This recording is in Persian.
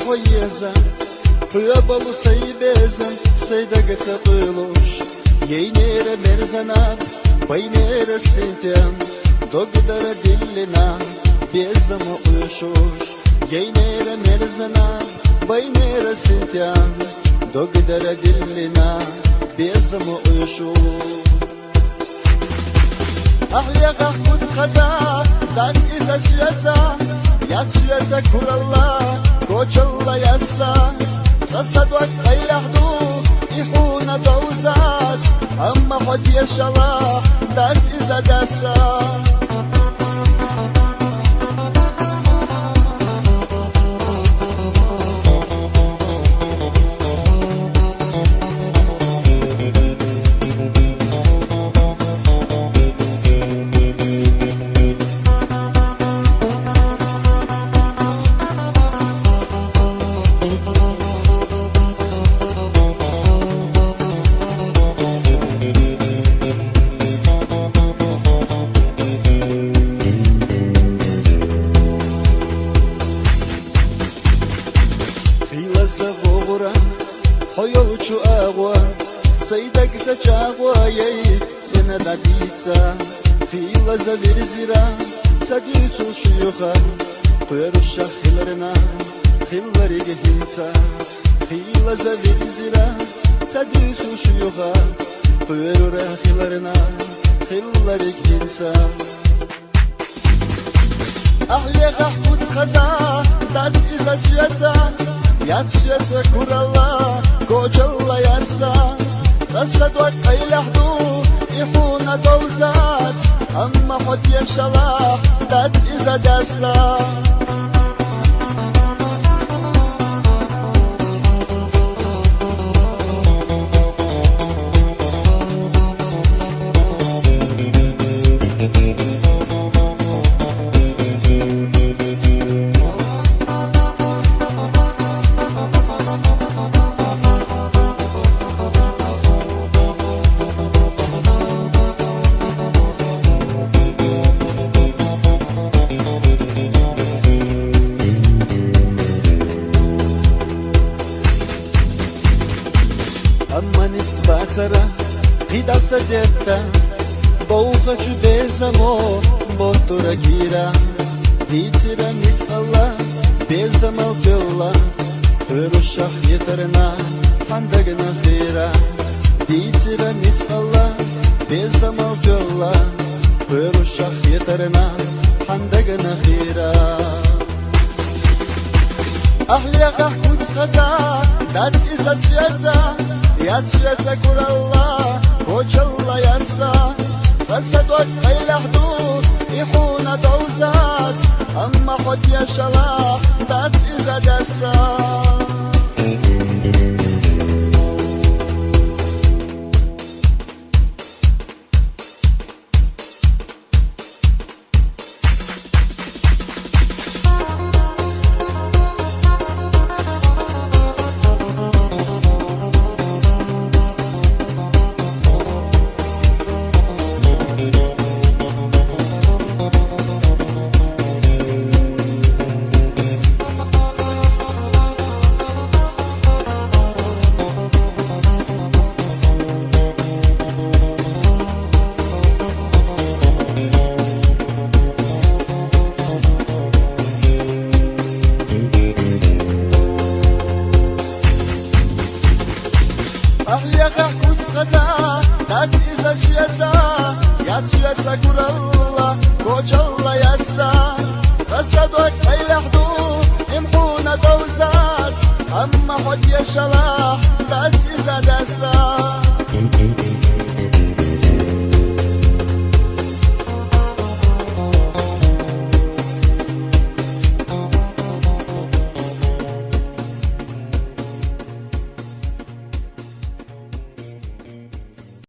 خويزة قيابل سيبزن سيدك تقلوش يينير مرزنا بينير السنتين دقدر دلنا بيزم وشوش يينير مرزنا بينير السنتين دقدر دلنا بيزم وشوش أحلى قدس خزا دات إذا شيزا يات شيزا كور الله كوش الله يسا قصدوك قيلحدو يحونا دوزات أما خد يشلا دات إذا داسا زغورا خيوچو اغوا سيدك سچاغوا يي سنه داديصا في لزبير زيرا سديسو شيوخا قيرش خلرنا خلري جهنسا في لزبير زيرا سديسو شيوخا قيرش خلرنا خلري جهنسا أحلى قدس خزا دات إذا شيزا يات شيزا كور الله كوش الله يسا قصدوك قيلحدو يحونا دوزات أما خد يشلا دات إذا داسا أما نسباسرا هيدا سجدتا بوخة بيزمو بوتورا جيرا ديتيرا نس الله بيزمال بالله هروشاخ يترنا حندقنا خيرا ديتيرا نس الله بيزمال بالله هروشاخ يترنا حندقنا خيرا أحلى قدس خزا دات إذا شيزا يات شيزا كور الله كوش الله يسا قصدوك قيلحدو يحونا دوزات أما خد يشلا دات إذا داسا أحلى قدس خزا دات إذا شيزا يات شيزا كور الله كوش الله يسا قصدوك قيلحدو يمحونا دوزات أما خد يشلا دات إذا داسا